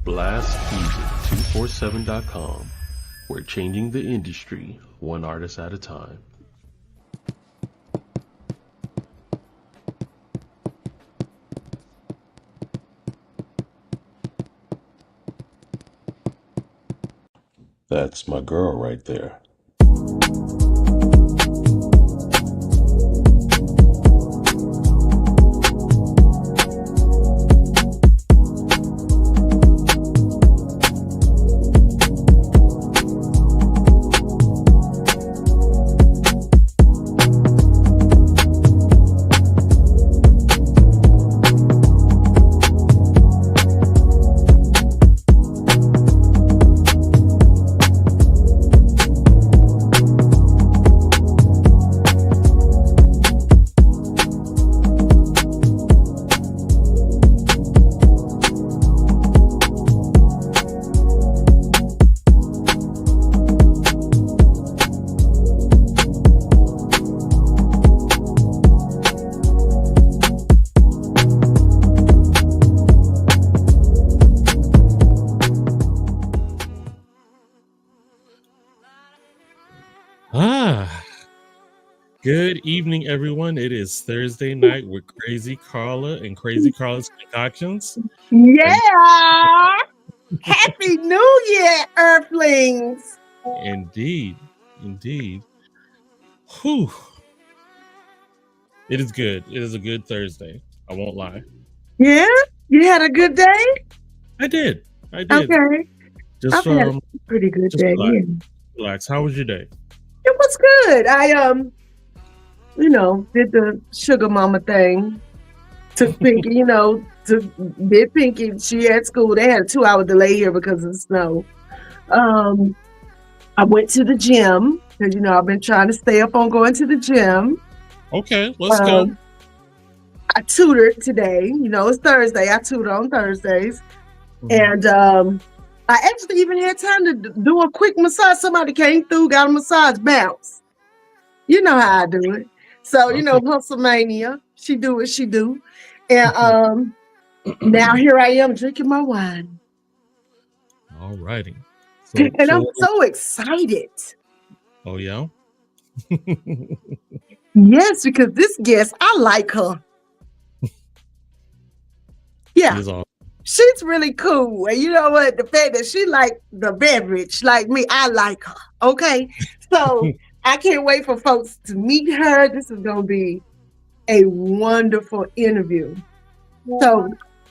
blastmusic247.com. We're changing the industry one artist at a time. That's my girl right there. Good evening, everyone. It is Thursday night with Crazy Carla and Crazy Carla's Concoctions. Yeah! Happy New Year, Earthlings! Indeed. Whew. It is good. It is a good Thursday. I won't lie. Yeah? You had a good day? I did. Okay. Just had a pretty good day. Relax. How was your day? It was good. I did the sugar mama thing. Took Pinky, did Pinky. She at school. They had a 2-hour delay here because of the snow. I went to the gym because I've been trying to stay up on going to the gym. Okay, let's go. I tutored today. It's Thursday. I tutor on Thursdays. And I actually even had time to do a quick massage. Somebody came through, got a massage, bounce. You know how I do it. So, Hustlemania, she do what she do. And now here I am drinking my wine. All righty. And I'm so excited. Oh, yeah? Yes, because this guest, I like her. Yeah. She's really cool. And you know what? The fact that she like the beverage, like me, I like her. Okay. So I can't wait for folks to meet her. This is going to be a wonderful interview. So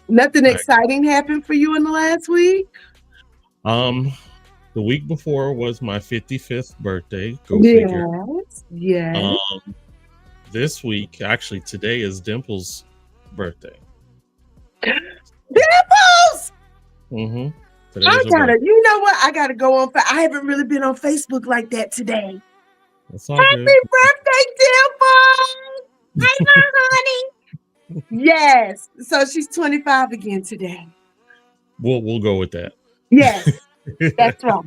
nothing exciting happened for you in the last week? The week before was my 55th birthday. Go figure. Yes. This week, actually today is Dimple's birthday. Dimples! Mm-hmm. I gotta go on. I haven't really been on Facebook like that today. That's all Happy good. birthday, Dimples! Hi, my honey. Yes. So she's 25 again today. We'll go with that. Yes, that's right.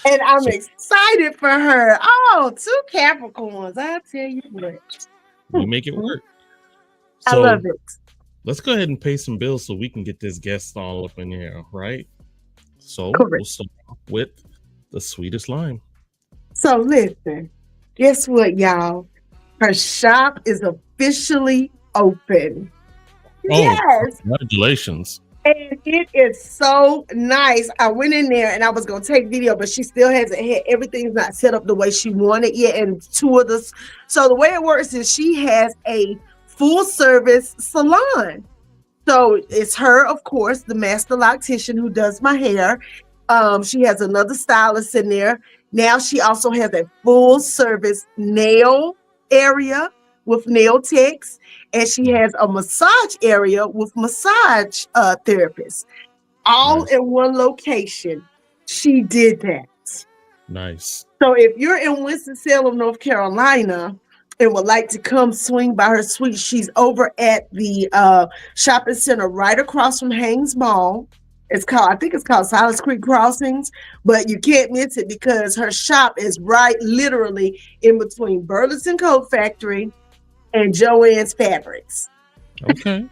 And I'm excited for her. Oh, 2 Capricorns. I'll tell you what. We make it work. I love it. Let's go ahead and pay some bills so we can get this guest all up in here, right? So We'll start off with the sweetest line. So listen, guess what, y'all? Her shop is officially open. Oh, yes. Congratulations. And it is so nice. I went in there and I was going to take video, but she still hasn't had everything's not set up the way she wanted yet. And 2 of this. So the way it works is she has a full service salon. So it's her, of course, the master loctician who does my hair. She has another stylist in there. Now she also has a full service nail area with nail techs, and she has a massage area with massage therapists, all in one location. She did that. Nice. So if you're in Winston-Salem, North Carolina, and would like to come swing by her suite, she's over at the shopping center right across from Haynes Mall. I think it's called Silence Creek Crossings, but you can't miss it because her shop is right literally in between Burleson Coat Factory and Joann's Fabrics. Okay.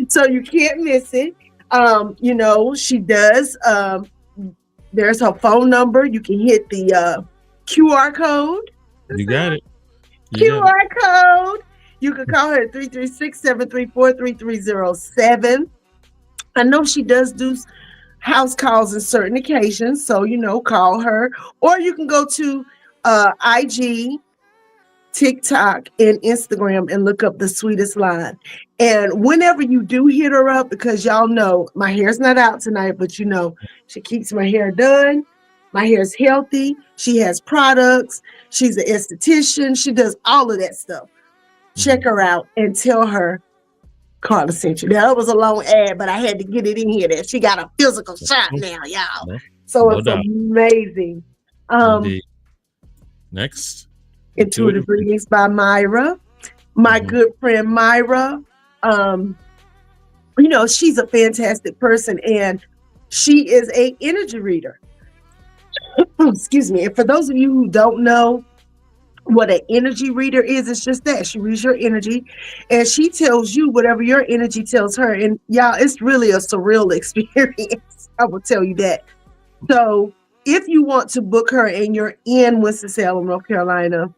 So you can't miss it. She does. There's her phone number. You can hit the QR code. You got it. QR code. You can call her at 336-734-3307. I know she does do house calls on certain occasions, so call her, or you can go to IG, TikTok, and Instagram and look up The Sweetest Line. And whenever you do hit her up, because y'all know my hair's not out tonight, but she keeps my hair done. My hair is healthy. She has products. She's an esthetician. She does all of that stuff. Check her out and tell her Carla sent you. That was a long ad, but I had to get it in here. That she got a physical shop now, y'all. So it's amazing. Next, Intuitive Readings by Myra. My good friend Myra. She's a fantastic person, and she is a energy reader. Excuse me. And for those of you who don't know what an energy reader is, it's just that she reads your energy and she tells you whatever your energy tells her. And y'all, it's really a surreal experience. I will tell you that. So if you want to book her and you're in Winston-Salem, North Carolina,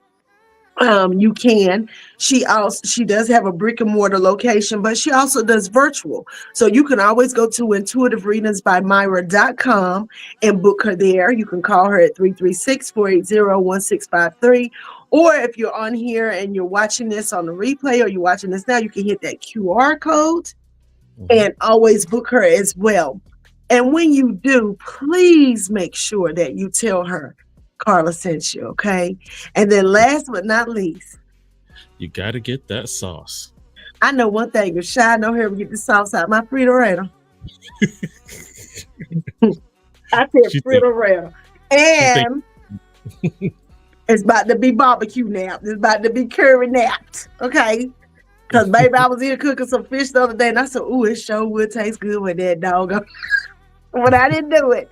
you can. She does have a brick and mortar location, but she also does virtual. So you can always go to intuitivereadingsbymyra.com and book her there. You can call her at 336-480-1653. Or if you're on here and you're watching this on the replay, or you're watching this now, you can hit that QR code and always book her as well. And when you do, please make sure that you tell her Carla sent you, okay? And then last but not least, you got to get that sauce. I know one thing. If Shy know her, we get the sauce out my Frito-Rayder. I said Frito-Rayder. And it's about to be barbecue nap. It's about to be curry napped, okay? Because, baby, I was here cooking some fish the other day, and I said, ooh, it sure would taste good with that dog. But I didn't do it.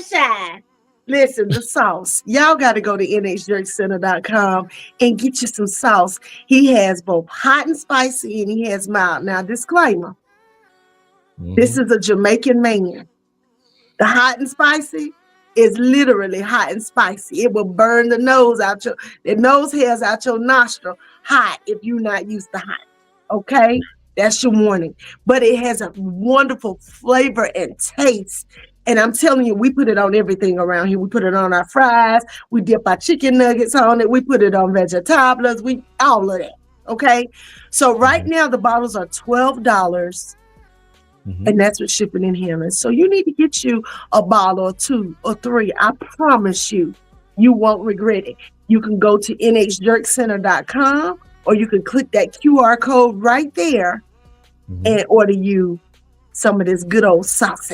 Shy. Listen, the sauce. Y'all got to go to nhjerkcenter.com and get you some sauce. He has both hot and spicy, and he has mild. Now, disclaimer. This is a Jamaican man. The hot and spicy is literally hot and spicy. It will burn the nose hairs out your nostril hot if you're not used to hot. Okay? That's your warning. But it has a wonderful flavor and taste. And I'm telling you, we put it on everything around here. We put it on our fries. We dip our chicken nuggets on it. We put it on vegetables. All of that. Okay. So right now the bottles are $12. And that's with shipping and handling. So you need to get you a bottle or 2 or 3. I promise you won't regret it. You can go to nhjerkcenter.com or you can click that QR code right there and order you some of this good old sauce.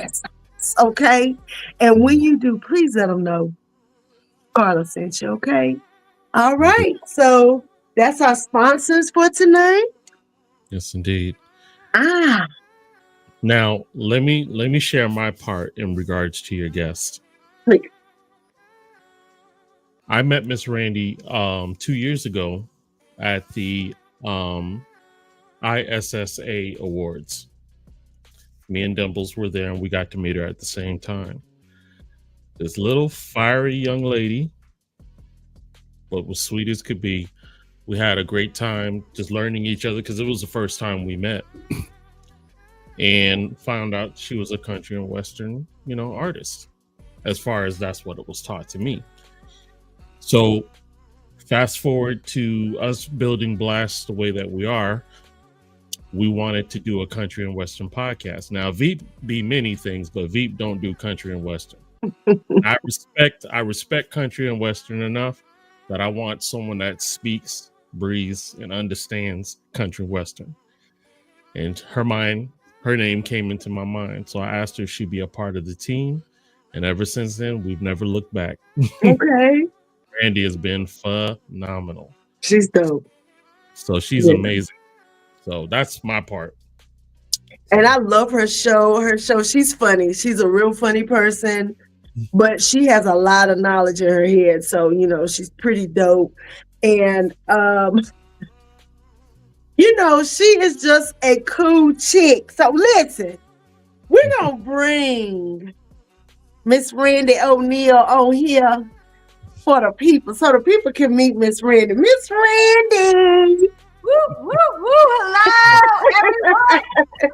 Okay, and when you do, please let them know Carla sent you. Okay, all right. So that's our sponsors for tonight. Yes, indeed. Now let me share my part in regards to your guest. Please. I met Miss Randy 2 years ago at the ISSA Awards. Me and Dimbles were there, and we got to meet her at the same time. This little fiery young lady, but was sweet as could be. We had a great time just learning each other because it was the first time we met. And found out she was a country and western, artist. As far as that's what it was taught to me. So fast forward to us building Blast the way that we are. We wanted to do a country and western podcast. Now, Veep be many things, but Veep don't do country and western. I respect country and western enough that I want someone that speaks, breathes, and understands country and western. And her name came into my mind. So I asked her if she'd be a part of the team. And ever since then, we've never looked back. Okay. Randy has been phenomenal. She's dope. So she's amazing. So that's my part. And I love her show. She's funny. She's a real funny person, but she has a lot of knowledge in her head. So, she's pretty dope. And, she is just a cool chick. So listen, We're gonna bring Miss Randy O'Neal on here for the people, so the people can meet Miss Randy. Miss Randy. Woo, woo, woo. Hello, everyone.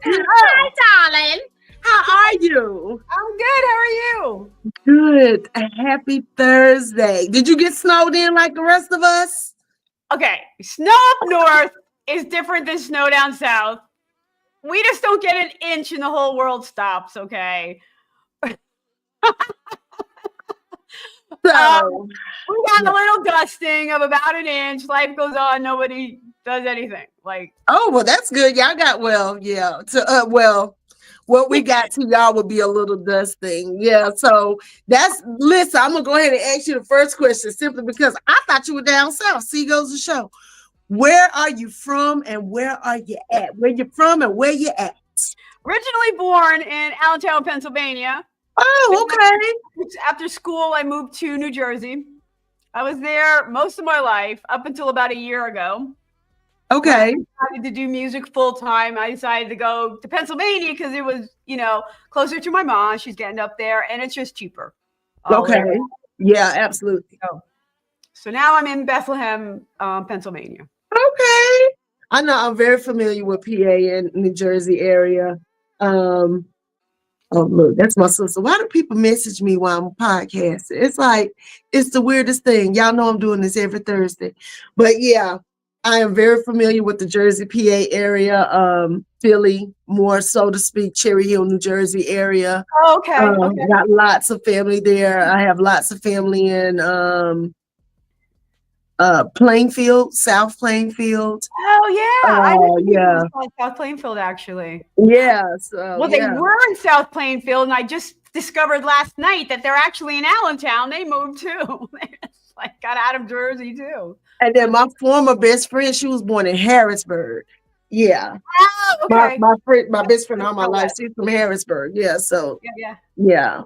Hi, darling. How are you? I'm good. How are you? Good. A happy Thursday. Did you get snowed in like the rest of us? Okay, snow up north is different than snow down south. We just don't get an inch and the whole world stops, okay? So, we got a little dusting of about an inch. Life goes on. Nobody does anything. Like, oh, well, that's good. Y'all got, well, yeah. What we got to y'all would be a little dusting. Yeah. So listen, I'm going to go ahead and ask you the first question simply because I thought you were down south. See, goes to show. Where are you from and where are you at? Where you from and where you at? originally born in Allentown, Pennsylvania. Oh, okay. After school, I moved to New Jersey. I was there most of my life up until about a year ago. Okay. I decided to do music full time. I decided to go to Pennsylvania because it was, closer to my mom. She's getting up there and it's just cheaper. Okay. Yeah, absolutely. So now I'm in Bethlehem, Pennsylvania. Okay. I know I'm very familiar with PA and New Jersey area. Oh, look, that's my sister. Why do people message me while I'm podcasting? It's like, it's the weirdest thing. Y'all know I'm doing this every Thursday. But yeah, I am very familiar with the Jersey, PA area, Philly, more so to speak, Cherry Hill, New Jersey area. Oh, okay. Got lots of family there. I have lots of family in Plainfield, South Plainfield. Oh yeah, I yeah. South Plainfield actually. Yeah. So, they were in South Plainfield, and I just discovered last night that they're actually in Allentown. They moved too. Like got out of Jersey too. And then my former best friend, she was born in Harrisburg. Yeah. Oh, okay. My best friend all my life, she's from Harrisburg. Yeah. So yeah.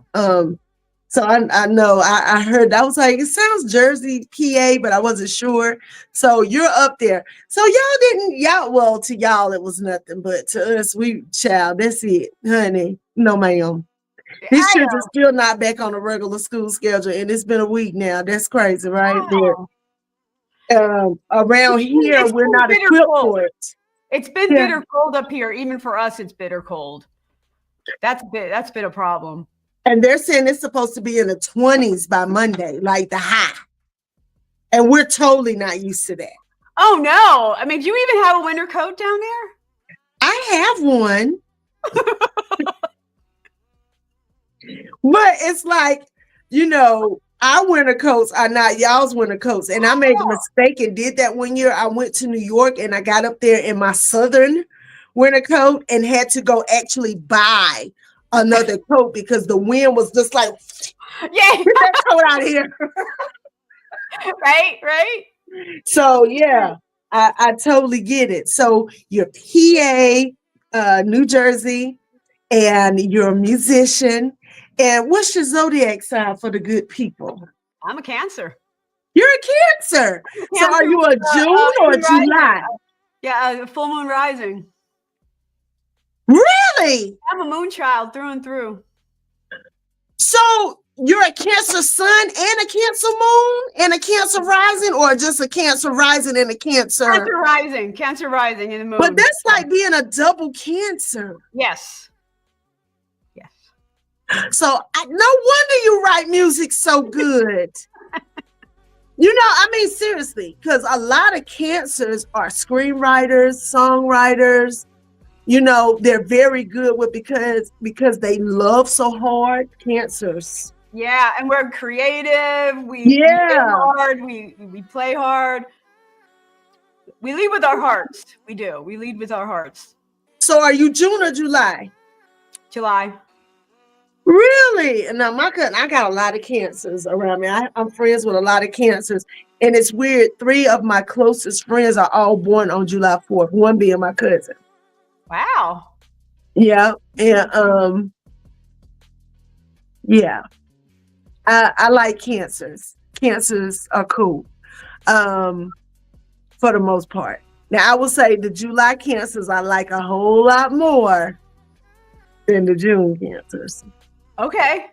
So I know I heard, I was like, it sounds Jersey, PA, but I wasn't sure. So you're up there. So well, to y'all it was nothing, but to us, that's it, honey. No, ma'am. These children still not back on a regular school schedule, and it's been a week now. That's crazy, right? Wow. Around here, we're not equipped for it. It's been bitter cold up here. Even for us, it's bitter cold. That's been a problem. And they're saying it's supposed to be in the 20s by Monday, like the high. And we're totally not used to that. Oh, no. I mean, do you even have a winter coat down there? I have one. But it's like, our winter coats are not y'all's winter coats. And I made a mistake and did that one year. I went to New York and I got up there in my southern winter coat and had to go actually buy another coat because the wind was just like, get that coat out of here. Right. So yeah, I totally get it. So you're PA, New Jersey, and you're a musician. And what's your zodiac sign for the good people? I'm a Cancer. You're a Cancer. So are you a June or a July? Yeah, full moon rising. Really? I'm a moon child through and through. So you're a Cancer sun and a Cancer moon and a Cancer rising, or just a Cancer rising and a Cancer? Cancer rising in the moon. But that's like being a double Cancer. Yes. So no wonder you write music so good. Seriously, because a lot of Cancers are screenwriters, songwriters. They're very good with because they love so hard. Cancers. Yeah, and we're creative. We play hard. We play hard. We lead with our hearts. We do. We lead with our hearts. So are you June or July? July. Really? Now I got a lot of Cancers around me. I'm friends with a lot of Cancers. And it's weird. 3 of my closest friends are all born on July 4th, one being my cousin. Wow. Yeah. And yeah. I like Cancers. Cancers are cool. For the most part. Now I will say the July Cancers I like a whole lot more than the June cancers. Okay.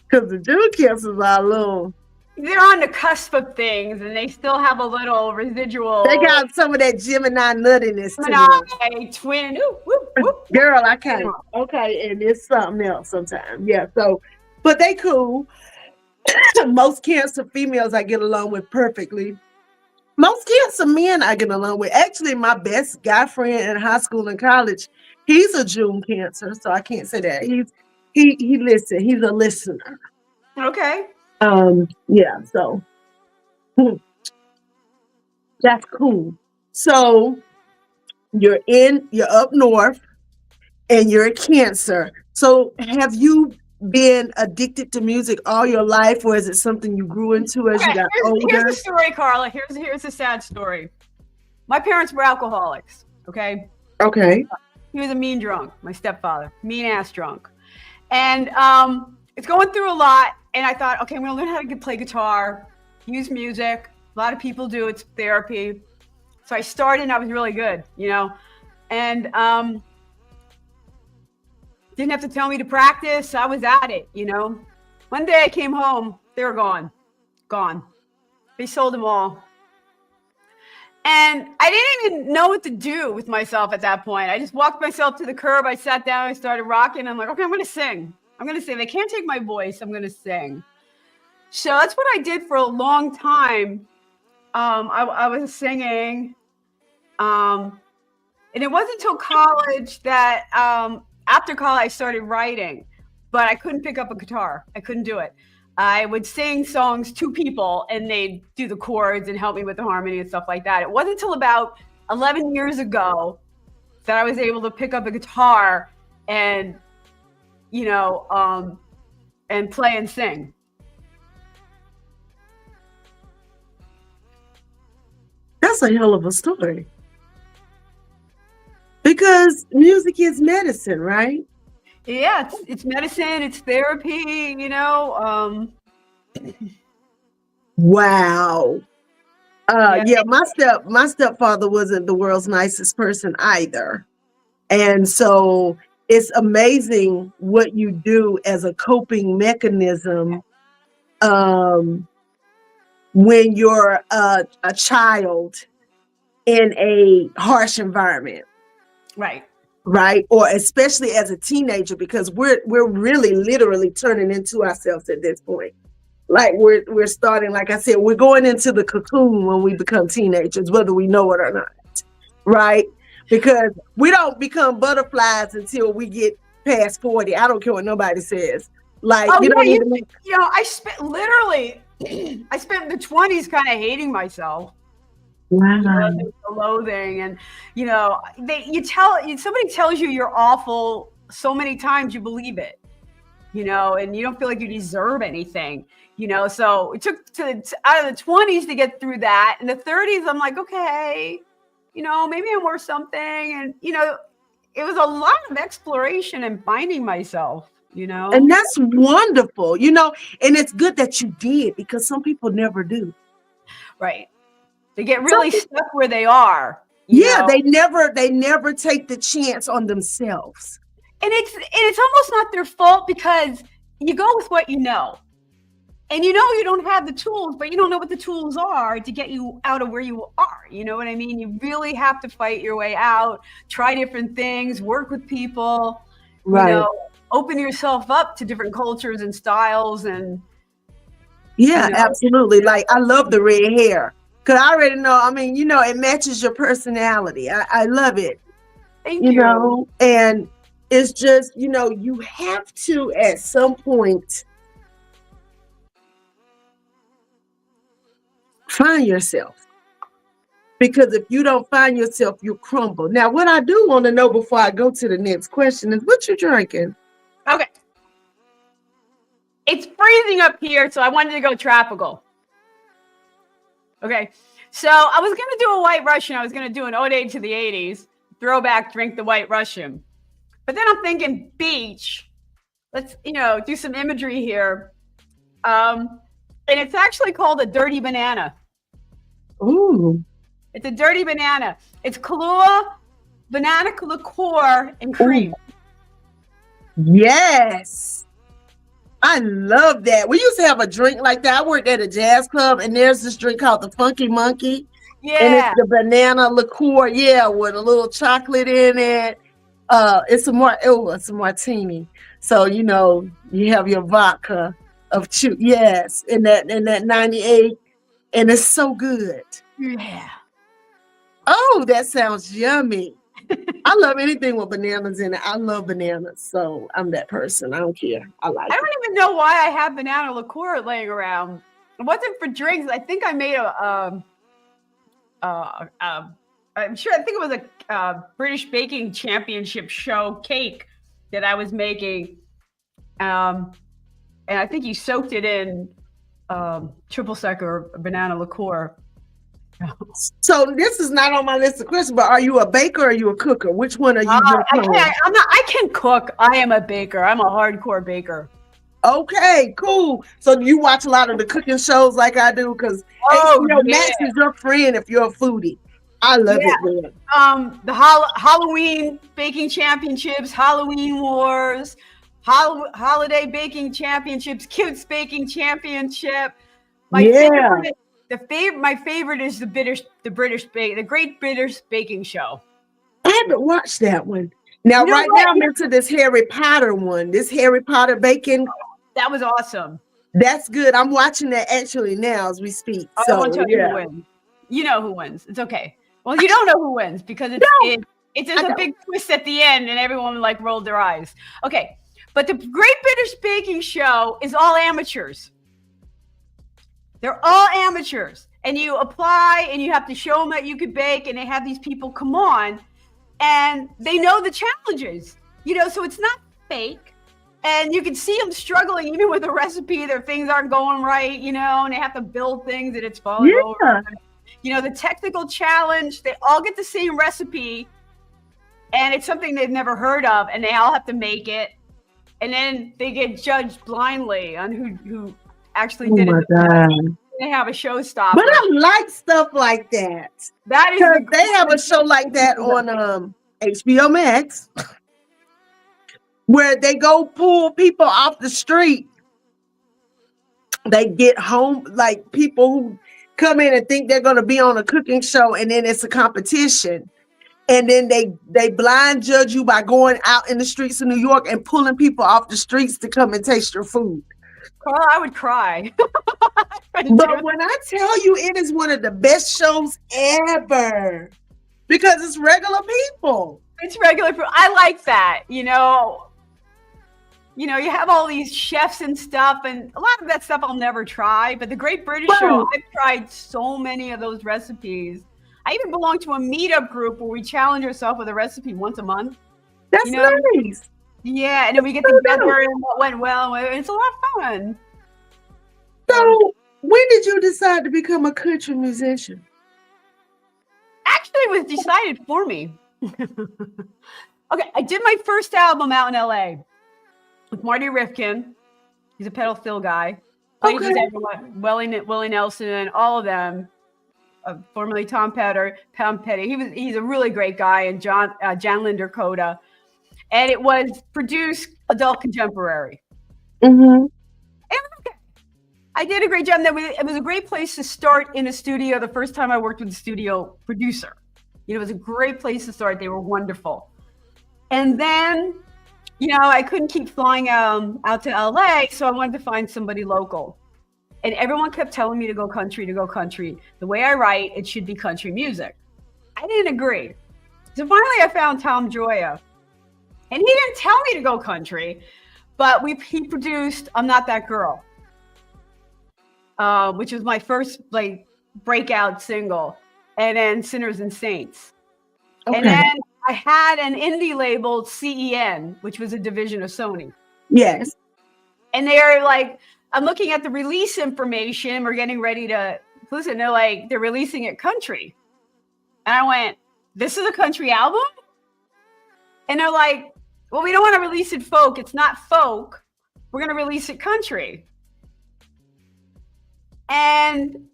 Because the June cancers are a little. They're on the cusp of things, and they still have a little residual. They got some of that Gemini nuttiness to Gemini twin. Ooh, woo, woo. Girl, I can't. Okay, and it's something else sometimes. Yeah, so, but they cool. Most Cancer females I get along with perfectly. Most Cancer men I get along with. Actually, my best guy friend in high school and college, he's a June Cancer, so I can't say that. He listen. He's a listener. Okay. Yeah, so that's cool. So you're up north and you're a Cancer. So have you been addicted to music all your life, or is it something you grew into as you got older? Here's the story, Carla. Here's a sad story. My parents were alcoholics. Okay. Okay. He was a mean drunk, my stepfather, mean ass drunk. And it's going through a lot. And I thought, okay, I'm going to learn how to play guitar, use music. A lot of people do. It's therapy. So I started and I was really good, you know, and didn't have to tell me to practice. I was at it, you know. One day I came home, they were gone. They sold them all. And I didn't even know what to do with myself at that point. I just walked myself to the curb. I sat down, I started rocking. I'm like, okay, I'm going to sing. They can't take my voice. I'm going to sing. So that's what I did for a long time. I was singing. And it wasn't until college that after college I started writing, but I couldn't pick up a guitar. I couldn't do it. I would sing songs to people and they'd do the chords and help me with the harmony and stuff like that. It wasn't until about 11 years ago that I was able to pick up a guitar and and play and sing. That's a hell of a story. Because music is medicine, right? Yeah, it's medicine, it's therapy, you know. Wow. Yeah, my stepfather wasn't the world's nicest person either. And so it's amazing what you do as a coping mechanism when you're a child in a harsh environment. Right. Or especially as a teenager, because we're really literally turning into ourselves at this point. Like we're starting, like I said, we're going into the cocoon when we become teenagers, whether we know it or not. Right. Because we don't become butterflies until we get past 40. I don't care what nobody says. Like, I spent I spent the 20s kind of hating myself. Wow. Loathing, and somebody tells you you're awful so many times you believe it, and you don't feel like you deserve anything, so it took out of the 20s to get through that. In the 30s I'm like, okay, maybe I'm worth something, and it was a lot of exploration and finding myself, and that's wonderful, and it's good that you did, because some people never do. Right. They get really stuck where they are. Yeah, they never take the chance on themselves. And it's almost not their fault, because you go with what you know. And you don't have the tools, but you don't know what the tools are to get you out of where you are. You know what I mean? You really have to fight your way out, try different things, work with people, right. Open yourself up to different cultures and styles. And yeah, absolutely. Like, I love the red hair. Because I already know, it matches your personality. I love it. Thank you. And it's just, you have to, at some point, find yourself. Because if you don't find yourself, you crumble. Now, what I do want to know before I go to the next question is, what you drinking? Okay. It's freezing up here, so I wanted to go tropical. Okay, so I was going to do a White Russian. I was going to do an ode to the 80s, throwback, drink the White Russian. But then I'm thinking beach. Let's, do some imagery here. And it's actually called a dirty banana. Ooh. It's a dirty banana. It's Kahlua, banana liqueur, and cream. Yes. I love that. We used to have a drink like that. I worked at a jazz club, and there's this drink called the Funky Monkey. And it's Yeah. the banana liqueur, yeah, with a little chocolate in it. It's a martini. So you have your vodka of chew, yes, in that 98, and it's so good. Yeah. Oh, that sounds yummy. I love anything with bananas in it. I love bananas, so I'm that person. I don't care. I like I it. don't even know why I have banana liqueur laying around. It wasn't for drinks. I think I made I'm sure. I think it was a British Baking Championship show cake that I was making, and I think you soaked it in triple sec or banana liqueur. So this is not on my list of questions, but are you a baker or are you a cooker? Which one are you? I can cook. I am a baker. I'm a hardcore baker. Okay, cool. So do you watch a lot of the cooking shows like I do? Because Max is your friend if you're a foodie. I love it, man. The Halloween baking championships, Halloween wars, holiday baking championships, kids baking championship. My favorite is the Great British Baking Show. I haven't watched that one. Now, now I'm into this Harry Potter one. This Harry Potter baking. That was awesome. That's good. I'm watching that actually now as we speak. I won't tell you who wins. You know who wins. It's okay. Well, you don't know who wins because it's a big twist at the end and everyone rolled their eyes. Okay. But the Great British Baking Show is all amateurs. They're all amateurs. And you apply and you have to show them that you could bake, and they have these people come on and they know the challenges, so it's not fake. And you can see them struggling even with a recipe. Their things aren't going right, and they have to build things and it's falling over. The technical challenge, they all get the same recipe and it's something they've never heard of and they all have to make it. And then they get judged blindly on who actually did it. God. They have a showstopper. But I like stuff like that. That is they have a show like that on HBO Max where they go pull people off the street. They get home, like people who come in and think they're going to be on a cooking show, and then it's a competition. And then they blind judge you by going out in the streets of New York and pulling people off the streets to come and taste your food. Carla, I would cry. But when I tell you it is one of the best shows ever, because it's regular people. It's regular people. I like that. You have all these chefs and stuff, and a lot of that stuff I'll never try. But the Great British Show, I've tried so many of those recipes. I even belong to a meetup group where we challenge ourselves with a recipe once a month. That's nice. Yeah, and then we get together and what went well. It's a lot of fun. So, when did you decide to become a country musician? Actually, it was decided for me. Okay, I did my first album out in LA with Marty Rifkin. He's a pedal steel guy. Played with everyone, Willie Nelson, and all of them. Formerly Tom Petty. He's a really great guy, and Jan Linder Coda. And it was produced adult contemporary. Mm-hmm. Okay. I did a great job. It was a great place to start in a studio. The first time I worked with a studio producer, it was a great place to start. They were wonderful. And then, I couldn't keep flying out to LA, so I wanted to find somebody local. And everyone kept telling me to go country. The way I write, it should be country music. I didn't agree. So finally I found Tom Joya. And he didn't tell me to go country, but he produced I'm Not That Girl, which was my first breakout single, and then Sinners and Saints. Okay. And then I had an indie label, CEN, which was a division of Sony. Yes. And they're I'm looking at the release information. We're getting ready to listen. They're releasing it country. And I went, this is a country album? And they're like, well, we don't want to release it folk. It's not folk. We're going to release it country. And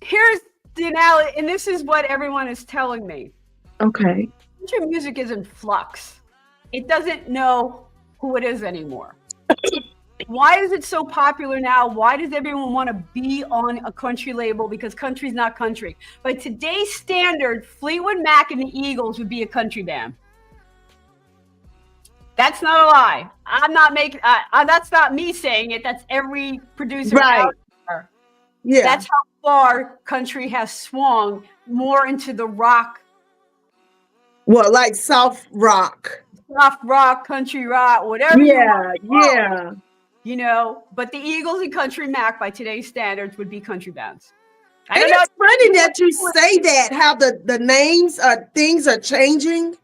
here's the analogy. And this is what everyone is telling me. Okay. Country music is in flux. It doesn't know who it is anymore. Why is it so popular now? Why does everyone want to be on a country label? Because country's not country. By today's standard, Fleetwood Mac and the Eagles would be a country band. That's not a lie. I'm not making. That's not me saying it. That's every producer out there. Yeah, That's how far country has swung more into the rock. well, like soft rock. Country rock, whatever. Yeah. You know, but the Eagles and Country Mac by today's standards would be country bands. And it's funny that you say that, how the names things are changing.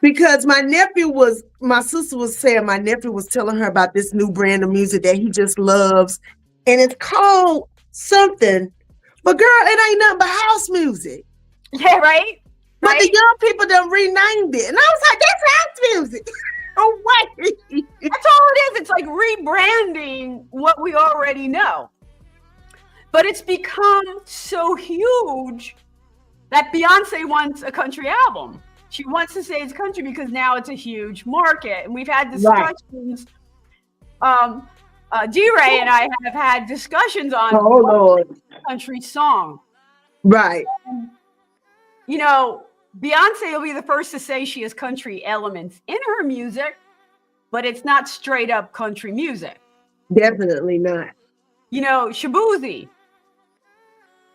Because my sister was saying, my nephew was telling her about this new brand of music that he just loves. And it's called something. But girl, it ain't nothing but house music. Yeah, right? But the young people done renamed it. And I was like, that's house music. Oh, wait. That's all it is. It's like rebranding what we already know. But it's become so huge that Beyonce wants a country album. She wants to say it's country because now it's a huge market. And we've had discussions. D-Ray and I have had discussions on country song. Right. You know, Beyonce will be the first to say she has country elements in her music, but it's not straight up country music. Definitely not. You know, Shaboozey.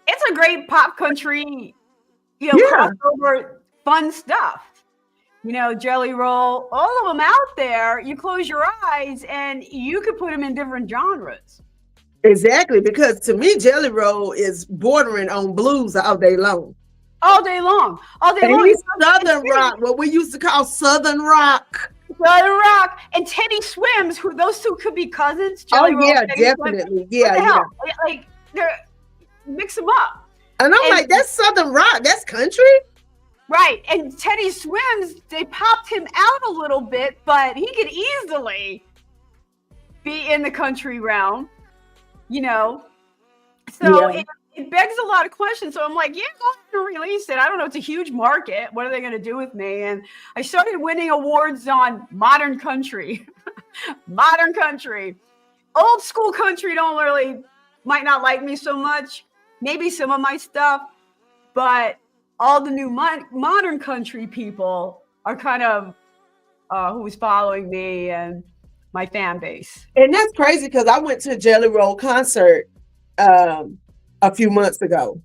It's a great pop country, crossover fun stuff. You know, Jelly Roll, all of them out there, you close your eyes and you could put them in different genres. Exactly, because to me, Jelly Roll is bordering on blues all day long. All day long. And he's Southern rock, what we used to call Southern rock. Southern rock. And Teddy Swims, who those two could be cousins. Jelly Roll, definitely. Swims. Yeah. Like, mix them up. And I'm like, that's Southern rock. That's country? Right. And Teddy Swims, they popped him out a little bit, but he could easily be in the country realm, you know. So it begs a lot of questions. So I'm like, yeah, go ahead and release it. I don't know. It's a huge market. What are they going to do with me? And I started winning awards on modern country. Modern country. Old school country might not like me so much. Maybe some of my stuff. But all the new modern country people are kind of who's following me and my fan base. And that's crazy because I went to a Jelly Roll concert a few months ago.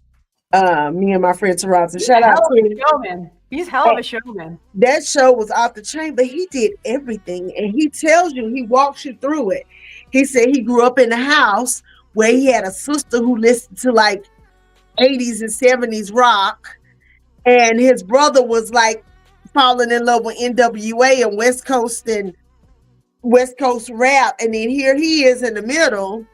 Me and my friend Teresa. Shout out to him. Showman. He's hell of a showman. That show was off the chain, but he did everything. And he tells you, he walks you through it. He said he grew up in a house where he had a sister who listened to like 80s and 70s rock. And his brother was like falling in love with NWA and West Coast rap. And then here he is in the middle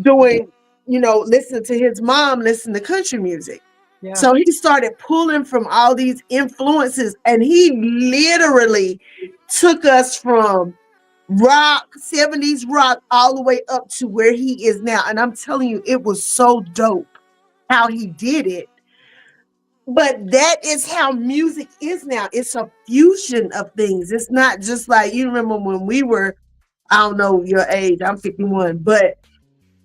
doing, listening to his mom, listen to country music. Yeah. So he started pulling from all these influences and he literally took us from rock, 70s rock, all the way up to where he is now. And I'm telling you, it was so dope how he did it. But that is how music is now. It's a fusion of things. It's not just like, you remember when we were, I don't know your age, I'm 51, but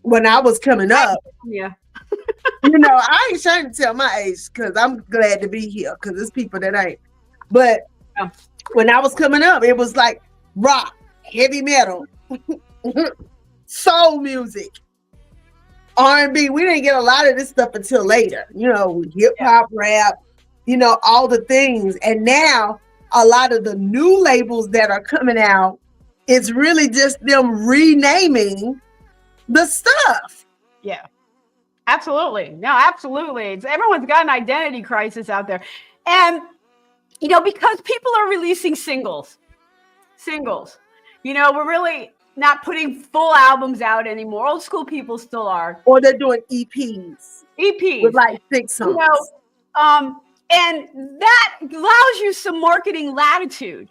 when I was coming up, I ain't trying to tell my age because I'm glad to be here because there's people that ain't. But when I was coming up, it was like rock, heavy metal, soul music, R&B. We didn't get a lot of this stuff until later, hip hop, rap, all the things. And now a lot of the new labels that are coming out, it's really just them renaming the stuff. Yeah, absolutely. No, absolutely. Everyone's got an identity crisis out there. And, because people are releasing singles, we're really not putting full albums out anymore. Old school people still are. Or they're doing EPs. With like 6 songs. And that allows you some marketing latitude.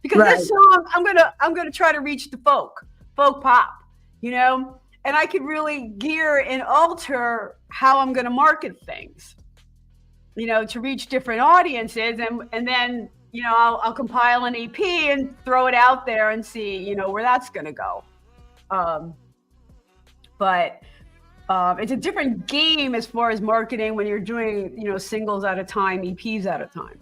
Because this song, I'm gonna try to reach the folk pop, and I could really gear and alter how I'm gonna market things, to reach different audiences. And then I'll compile an EP and throw it out there and see, where that's going to go. But it's a different game as far as marketing when you're doing, singles at a time, EPs at a time.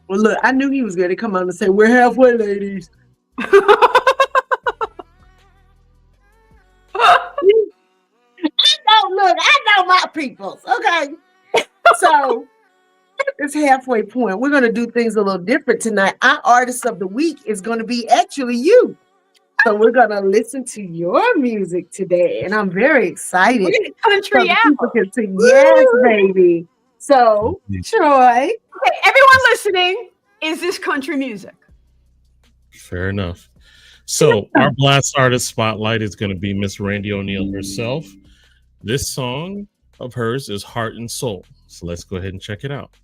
Well, look, I knew he was going to come on and say, "We're halfway, ladies." I know my peoples. Okay. So at this halfway point, we're going to do things a little different tonight. Our artist of the week is going to be actually you. So we're going to listen to your music today. And I'm very excited. We're going to country so out. People can sing, yes, baby. So, Troy. Okay, everyone listening, is this country music? Fair enough. So our Blast Artist Spotlight is going to be Miss Randy O'Neal herself. This song of hers is Heart and Soul. So let's go ahead and check it out.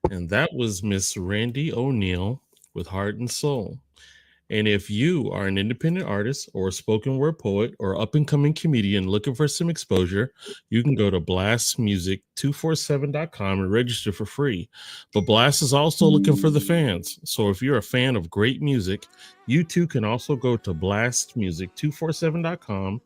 And that was Miss Randy O'Neill with Heart and Soul. And if you are an independent artist or a spoken word poet or up and coming comedian looking for some exposure, you can go to blastmusic247.com and register for free. But Blast is also looking for the fans. So if you're a fan of great music, you too can also go to blastmusic247.com,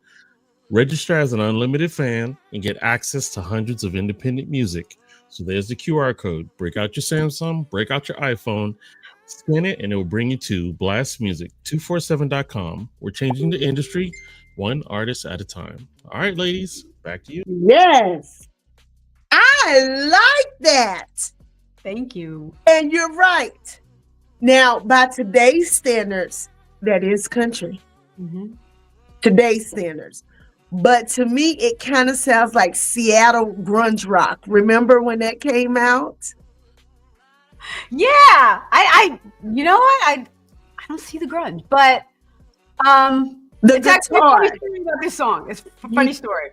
register as an unlimited fan, and get access to hundreds of independent music. So there's the QR code. Break out your Samsung, break out your iPhone, scan it, and it will bring you to blastmusic247.com. We're changing the industry one artist at a time. All right, ladies, back to you. Yes. I like that. Thank you. And you're right. Now, by today's standards, that is country. Mm-hmm. Today's standards. But to me, it kind of sounds like Seattle grunge rock. Remember when that came out? Yeah, I you know what? I don't see the grunge, but it's actually a funny story about this song. It's a funny story.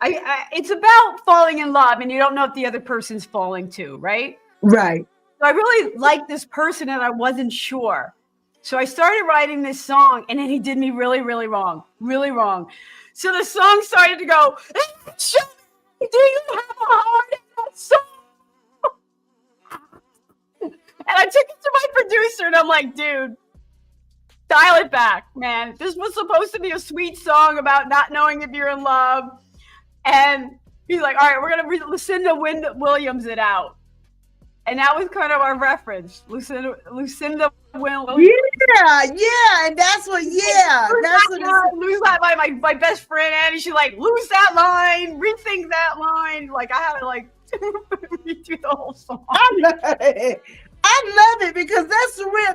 It's about falling in love, and you don't know if the other person's falling too, right? Right. So I really liked this person, and I wasn't sure. So I started writing this song, and then he did me really, really wrong, really wrong. So the song started to go, "Show me, do you have a heart in that song?" And I took it to my producer, and I'm like, dude, dial it back, man. This was supposed to be a sweet song about not knowing if you're in love. And he's like, all right, we're going to Lucinda Williams it out. And that was kind of our reference. Lucinda Williams. Yeah. And that's what, lose that line. My best friend, Annie, she's like, lose that line, rethink that line. Like, I had to, like, redo the whole song. I love it because that's the real,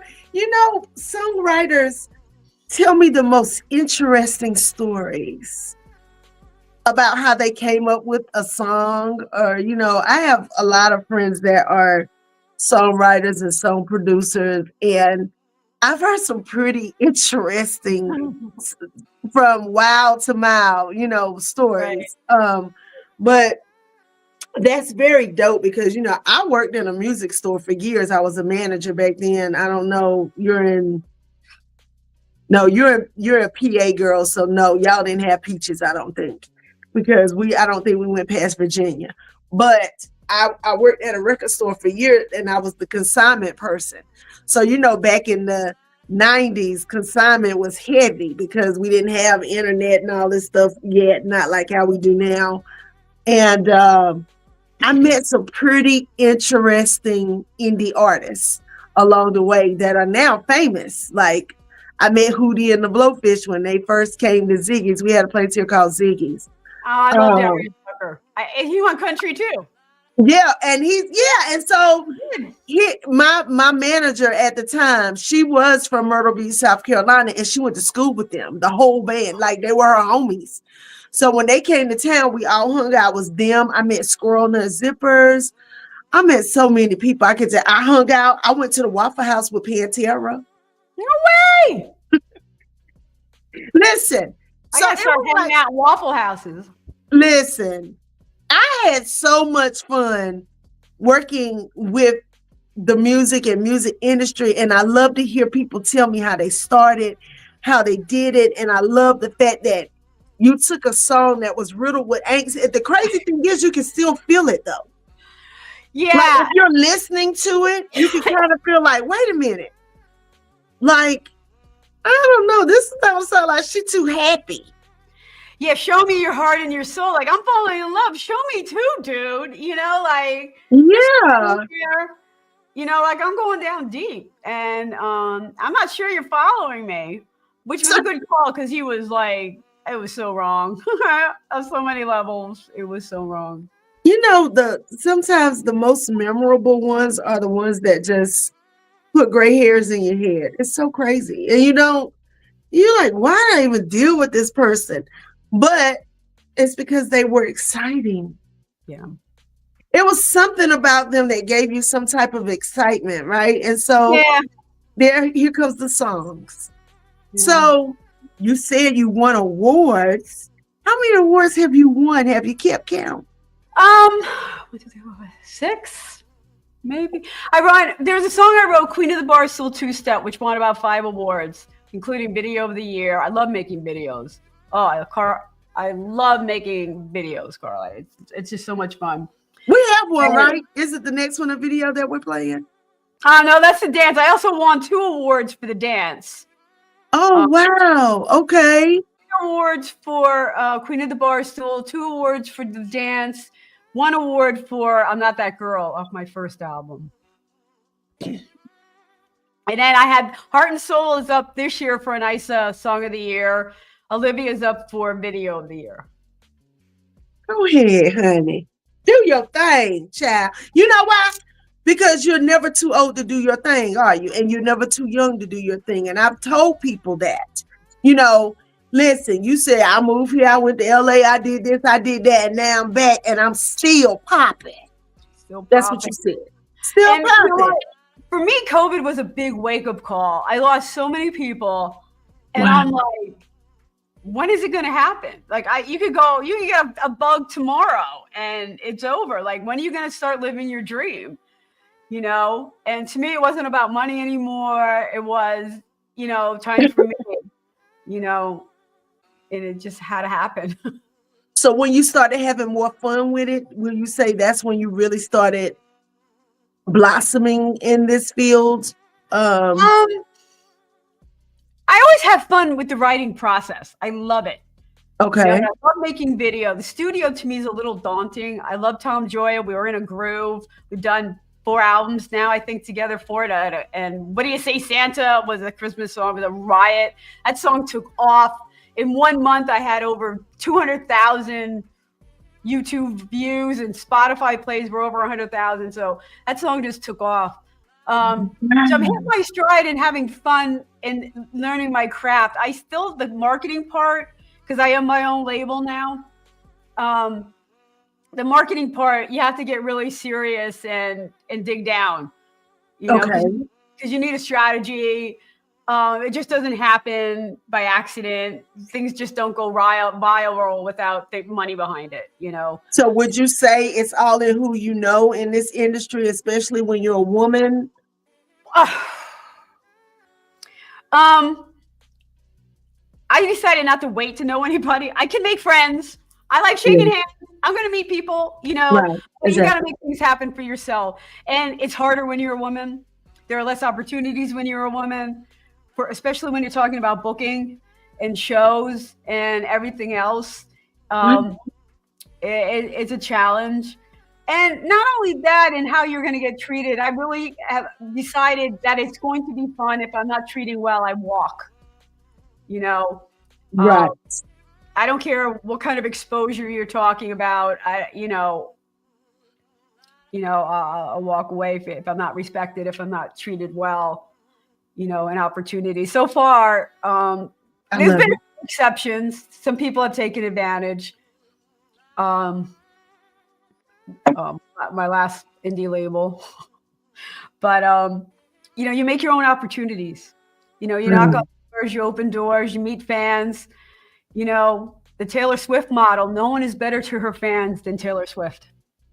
songwriters tell me the most interesting stories about how they came up with a song. Or, I have a lot of friends that are songwriters and song producers, and I've heard some pretty interesting from wild to mild, stories. Right. But that's very dope because, I worked in a music store for years. I was a manager back then. I don't know. You're a PA girl. So no, y'all didn't have peaches, I don't think, because I don't think we went past Virginia. But I worked at a record store for years, and I was the consignment person. So, back in the 90s, consignment was heavy because we didn't have internet and all this stuff yet, not like how we do now. And, I met some pretty interesting indie artists along the way that are now famous. Like, I met Hootie and the Blowfish when they first came to Ziggy's. We had a place here called Ziggy's. Oh, I love Darius Rucker. He went country too. Yeah, and my manager at the time, she was from Myrtle Beach, South Carolina, and she went to school with them, the whole band, like they were her homies. So when they came to town, we all hung out with them. I met Squirrel Nut Zippers. I met so many people. I hung out. I went to the Waffle House with Pantera. No way! Listen. I gotta start hanging out in Waffle Houses. Listen, I had so much fun working with the music and music industry, and I love to hear people tell me how they started, how they did it, and I love the fact that you took a song that was riddled with angst. The crazy thing is you can still feel it, though. Yeah. Like if you're listening to it, you can kind of feel like, wait a minute. Like, I don't know, this don't sound like she's too happy. Yeah, show me your heart and your soul. Like, I'm falling in love. Show me too, dude. Like, yeah. Like I'm going down deep. And I'm not sure you're following me, which was a good call because he was like, it was so wrong. On so many levels. It was so wrong. Sometimes the most memorable ones are the ones that just put gray hairs in your head. It's so crazy. And you're like, why did I even deal with this person? But it's because they were exciting. Yeah. It was something about them that gave you some type of excitement, right? And so here comes the songs. Yeah. So you said you won awards. How many awards have you won? Have you kept count? 6. Maybe. There's a song I wrote, Queen of the Barstool 2-Step, which won about 5 awards, including Video of the Year. I love making videos. I love making videos, Carla. It's just so much fun. We have one, right? Is it the next one a video that we're playing? No, that's the dance. I also won 2 awards for the dance. Oh, wow. Okay. 2 awards for Queen of the Barstool, 2 awards for the dance, 1 award for I'm Not That Girl off my first album. And then I had Heart and Soul is up this year for a nice Song of the Year. Olivia's up for Video of the Year. Go ahead, honey. Do your thing, child. You know why? Because you're never too old to do your thing, are you? And you're never too young to do your thing. And I've told people that. You know, listen, you said I moved here, I went to LA, I did this, I did that, and now I'm back and I'm still popping. That's what you said. Still popping. You know, for me, COVID was a big wake-up call. I lost so many people, and I'm like, when is it going to happen? Like, you could get a bug tomorrow and it's over. Like, when are you going to start living your dream? You know? And to me, it wasn't about money anymore. It was, you know, time for me, you know, and it just had to happen. So when you started having more fun with it, will you say that's when you really started blossoming in this field? I always have fun with the writing process. I love it. Okay. You know, I love making video. The studio to me is a little daunting. I love Tom Joya. We were in a groove. We've done 4 albums now, I think, together for it. And What Do You Say, Santa was a Christmas song. It was a riot. That song took off. In 1 month, I had over 200,000 YouTube views, and Spotify plays were over 100,000. So that song just took off. So I'm hitting my stride and having fun and learning my craft. The marketing part, because I am my own label now. The marketing part, you have to get really serious and dig down, you know, because you need a strategy. It just doesn't happen by accident. Things just don't go viral without the money behind it, you know. So would you say it's all in who you know in this industry, especially when you're a woman? I decided not to wait to know anybody. I can make friends. I like shaking hands. I'm going to meet people, you know. Right. You got to make things happen for yourself. And it's harder when you're a woman. There are less opportunities when you're a woman, especially when you're talking about booking and shows and everything else. It's a challenge. And not only that, and how you're going to get treated, I really have decided that it's going to be fun. If I'm not treated well, I walk, you know. Right. I don't care what kind of exposure you're talking about. I'll walk away if I'm not respected, if I'm not treated well, you know, an opportunity. So far, there's been exceptions. Some people have taken advantage. My last indie label, but you know, you make your own opportunities. You know, you knock on doors, you open doors, you meet fans. You know, the Taylor Swift model. No one is better to her fans than Taylor Swift.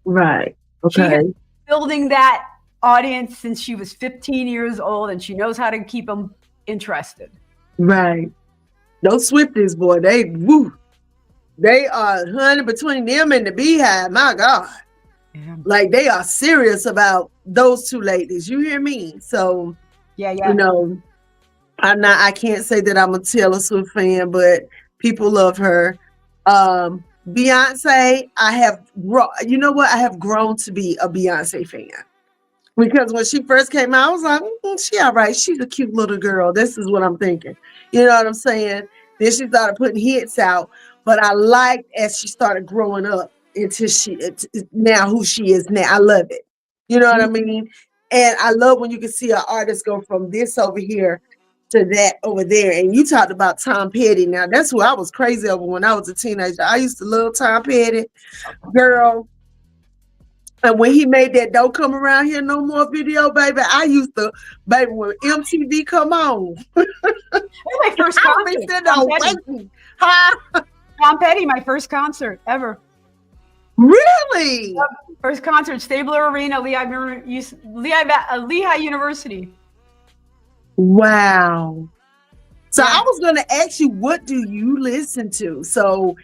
Right. Okay. She has been building that audience since she was 15 years old, and she knows how to keep them interested. Right. Those Swifties, boy, they are, honey, between them and the Beehive, my God. Yeah. Like, they are serious about those 2 ladies. You hear me? So, you know, I can't say that I'm a Taylor Swift fan, but people love her. Beyonce, I have grown to be a Beyonce fan. Because when she first came out, I was like, she all right. She's a cute little girl. This is what I'm thinking. You know what I'm saying? Then she started putting hits out. But I liked as she started growing up into now who she is now. I love it. You know what I mean? And I love when you can see an artist go from this over here to that over there. And you talked about Tom Petty. Now, that's who I was crazy over when I was a teenager. I used to love Tom Petty. Girl. And when he made that Don't Come Around Here No More video, baby, I used to, baby, when MTV come on. My first concert. Tom Petty, my first concert ever. Really? First concert, Stabler Arena, Lehigh University. Wow. So Yeah. I was going to ask you, what do you listen to? So,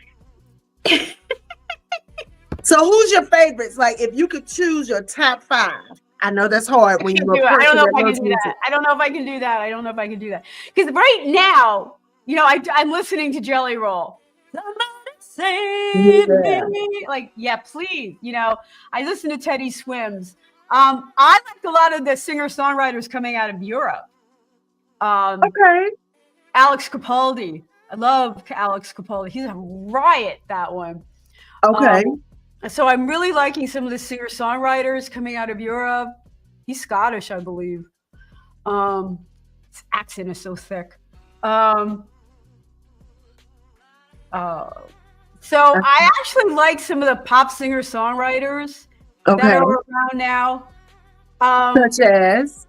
so who's your favorites? Like, if you could choose your top 5. I know that's hard when you're a I don't person know that if I can loves do music. that. I don't know if I can do that. I don't know if I can do that. Because right now, you know, I'm listening to Jelly Roll. Somebody save me. Like, yeah, please. You know, I listen to Teddy Swims. I like a lot of the singer-songwriters coming out of Europe. Okay. Alex Capaldi. I love Alex Capaldi. He's a riot, that one. Okay. So I'm really liking some of the singer-songwriters coming out of Europe. He's Scottish, I believe. His accent is so thick. So I actually like some of the pop singer-songwriters that are around now. Such as?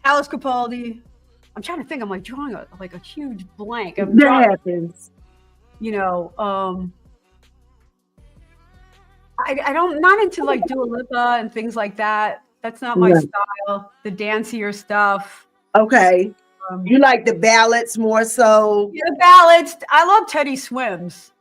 Alex Capaldi. I'm trying to think. I'm like drawing a huge blank. That happens. You know, I don't not into like Dua Lipa and things like that. That's not my style. The dancier stuff. Okay. You like the ballads more so? Yeah, the ballads. I love Teddy Swims.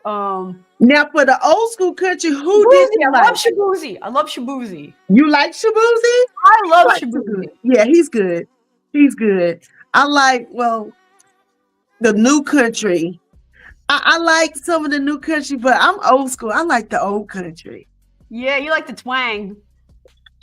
Now for the old school country, who did you like? I love Shabuzi. I love Shabuzi. You like Shabuzi? I love Shabuzi. Yeah, he's good. He's good. I like, well, the new country. I like some of the new country, but I'm old school. I like the old country. Yeah, you like the twang.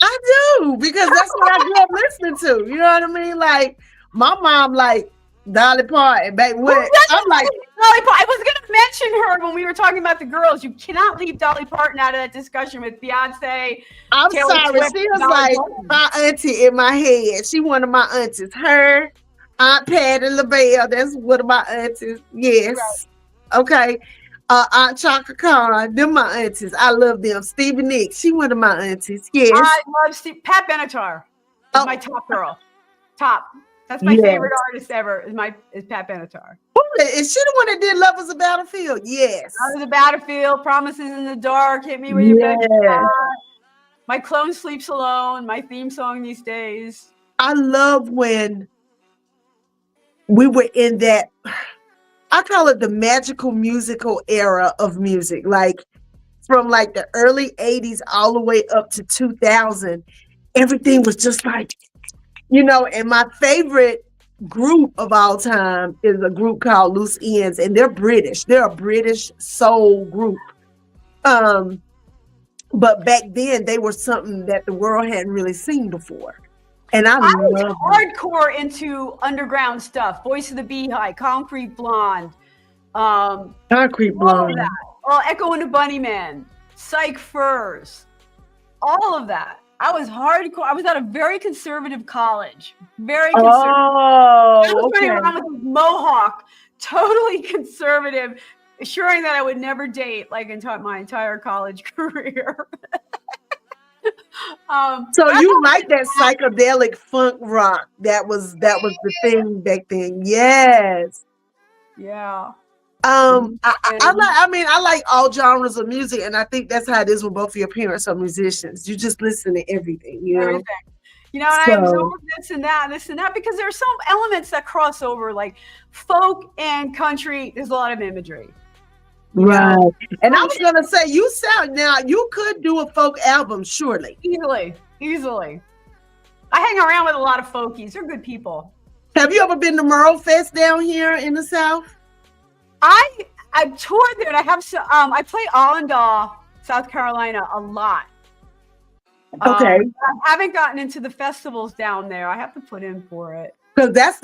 I do, because that's what I grew up listening to. You know what I mean? Like, my mom like Dolly Parton. Back when I'm like, Dolly Parton. I was going to mention her when we were talking about the girls. You cannot leave Dolly Parton out of that discussion with Beyonce. I'm Taylor sorry. Swift, She was Dolly like Parton. my auntie in my head. She one of my aunties. Her, Aunt Patty LaBelle. That's one of my aunties. Yes. Right. Okay. Aunt Chaka Khan. Them my aunties. I love them. Stevie Nicks. She one of my aunties. Yes. I love Pat Benatar. Is my top girl. Top. That's my favorite artist ever. Is Pat Benatar. Is she the one that did "Love Is a Battlefield"? Yes. "Love Is a Battlefield," "Promises in the Dark," "Hit Me Where You Better." My Clone Sleeps Alone. My theme song these days. I love when we were in that. I call it the magical musical era of music, like from like the early 80s all the way up to 2000. Everything was just like, you know, and my favorite group of all time is a group called Loose Ends, and they're British. They're a British soul group. But back then they were something that the world hadn't really seen before. And I was hardcore into underground stuff. Voice of the Beehive, Concrete Blonde. Concrete Blonde. Echo and the Bunnymen, Psych Furs. All of that. I was hardcore. I was at a very conservative college. Very conservative. I was running around with a mohawk, totally conservative, assuring that I would never date like my entire college career. So you like that psychedelic funk rock? That was the thing back then. Yes. Yeah. I like all genres of music, and I think that's how it is when both of your parents are musicians. You just listen to everything, you know. Everything. You know, and I absorb this and that, because there are some elements that cross over, like folk and country. There's a lot of imagery. Right. And I was gonna say, you could do a folk album, surely. Easily. I hang around with a lot of folkies. They're good people. Have you ever been to Merle Fest down here in the South? I've toured there, and I play Allendale, South Carolina a lot. Okay. I haven't gotten into the festivals down there. I have to put in for it. Because that's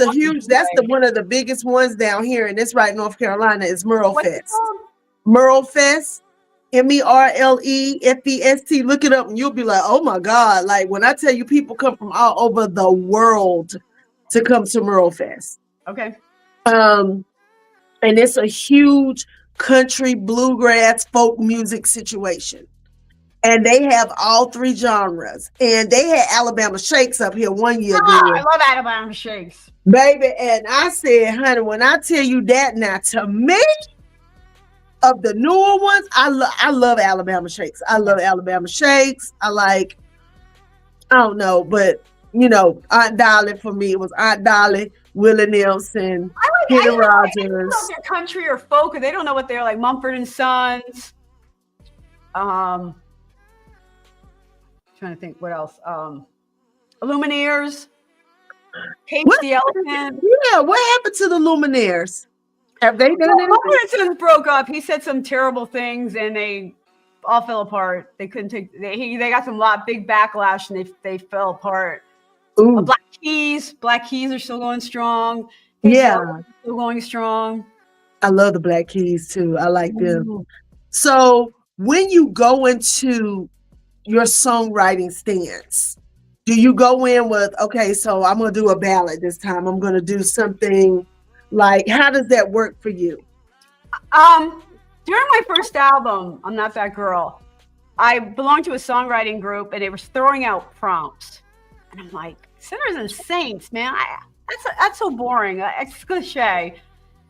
one of the biggest ones down here, and it's right in North Carolina, is Merle Fest. Merle Fest, MERLEFEST. Look it up and you'll be like, oh my God. Like when I tell you, people come from all over the world to come to Merle Fest. Okay. And it's a huge country, bluegrass, folk music situation. And they have all three genres. And they had Alabama Shakes up here one year. I love Alabama Shakes. Baby, and I said, honey, when I tell you that now, to me, of the newer ones, I love Alabama Shakes. I love Alabama Shakes. I don't know, but you know, Aunt Dolly for me, it was Aunt Dolly, Willie Nelson, Kenny Rogers. I don't know if they're country or folk, or they don't know what they're like. Mumford and Sons. Trying to think what else. Lumineers. Cage the Elephant. Yeah, what happened to the Lumineers? Have they done anything? Mumford and Sons broke up. He said some terrible things, and they all fell apart. They couldn't take. They got some big backlash, and they fell apart. Black Keys are still going strong. Yeah, still going strong. I love the Black Keys too. I like them. So when you go into your songwriting stance, do you go in with, okay, so I'm going to do a ballad this time. I'm going to do something like, how does that work for you? During my first album, I'm Not That Girl, I belonged to a songwriting group, and they were throwing out prompts. And I'm like, sinners and saints, man, that's so boring. It's cliche.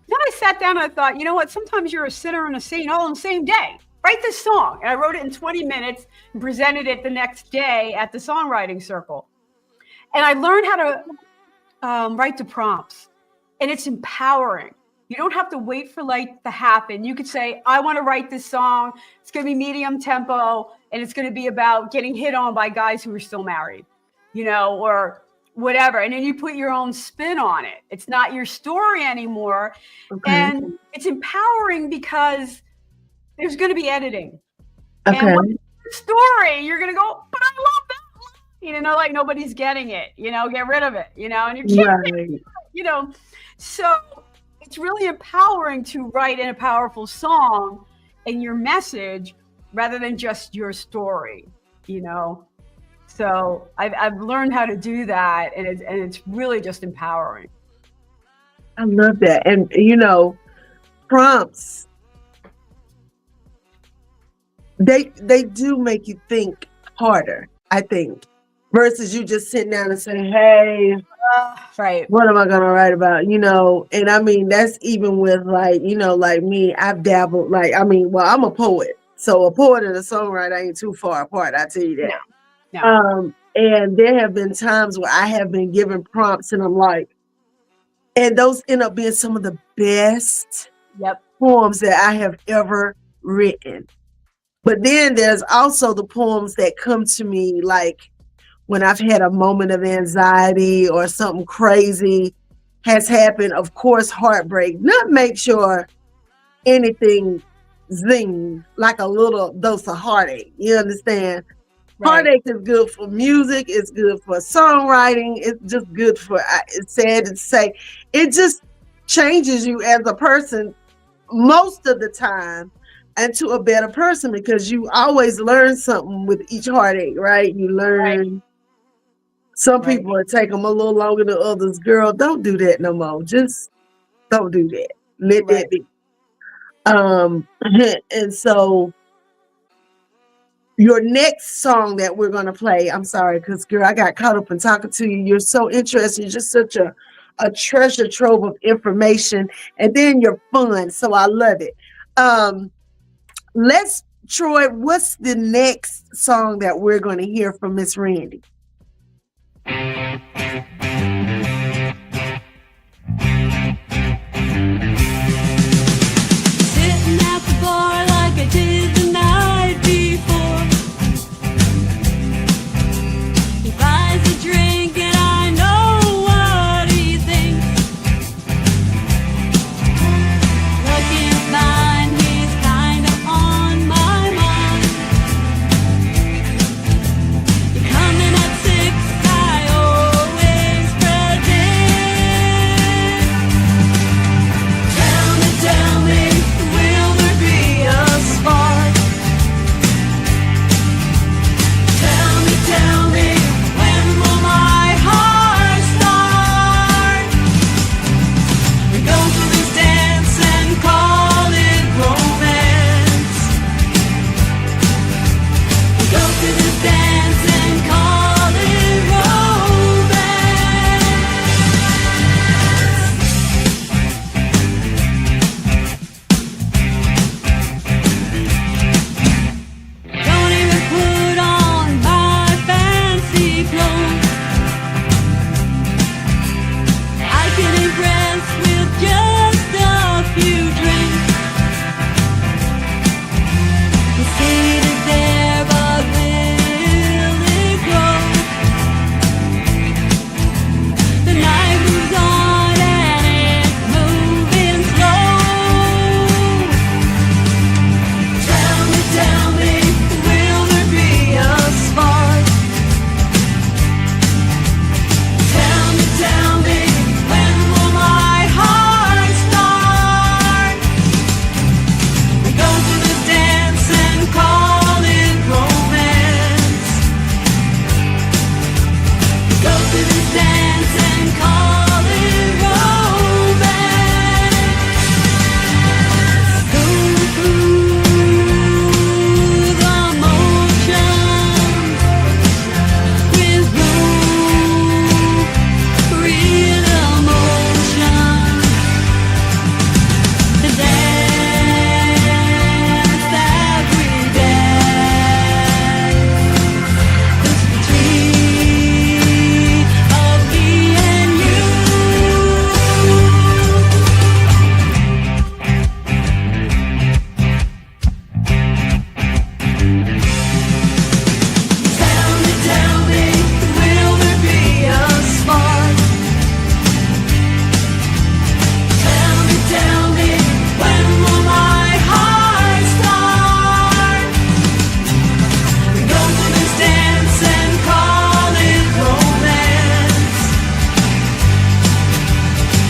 Then I sat down and I thought, you know what? Sometimes you're a sinner and a saint all on the same day. Write this song. And I wrote it in 20 minutes and presented it the next day at the songwriting circle. And I learned how to write the prompts. And it's empowering. You don't have to wait for light to happen. You could say, I want to write this song. It's going to be medium tempo. And it's going to be about getting hit on by guys who are still married, you know, or whatever. And then you put your own spin on it. It's not your story anymore. Okay. And it's empowering because there's going to be editing. Okay. And when the story, you're going to go, but I love that. You know, like nobody's getting it, you know, get rid of it, you know, and you can't, you know. So it's really empowering to write in a powerful song and your message rather than just your story, you know. So I've learned how to do that, and it's really just empowering. I love that. And, you know, prompts, they do make you think harder, I think, versus you just sitting down and saying, hey, right, what am I going to write about? You know, and I mean, that's even with like, you know, like me, I've dabbled, like, I mean, well, I'm a poet. So a poet and a songwriter ain't too far apart, I tell you that. No. And there have been times where I have been given prompts and I'm like, and those end up being some of the best poems that I have ever written. But then there's also the poems that come to me like when I've had a moment of anxiety or something crazy has happened. Of course, heartbreak, not make sure anything zing like a little dose of heartache. You understand? Right. Heartache is good for music. It's good for songwriting. It's just good for, it's sad to say, it just changes you as a person most of the time into a better person because you always learn something with each heartache, right? You learn. Some people will take them a little longer than others. Girl, don't do that no more. Just don't do that. Let that be. And so your next song that we're going to play, I'm sorry, because girl, I got caught up in talking to you. You're so interesting. You're just such a treasure trove of information. And then you're fun. So I love it. Troy, what's the next song that we're going to hear from Miss Randy? Sitting at the bar like I did the night before. He buys a drink and I know what he thinks. Looking fine, he's kinda on my mind. You're coming at 6, I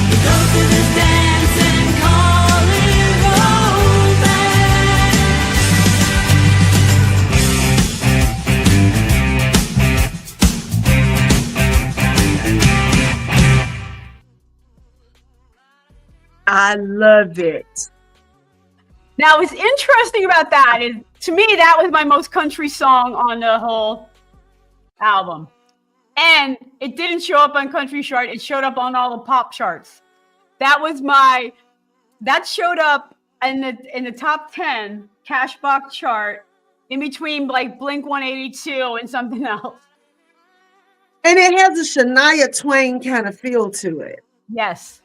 We go to this dance and call it I love it. Now, what's interesting about that is, to me, that was my most country song on the whole album. And it didn't show up on country chart. It showed up on all the pop charts. That showed up in the top 10 Cashbox chart, in between like Blink 182 and something else. And it has a Shania Twain kind of feel to it. Yes.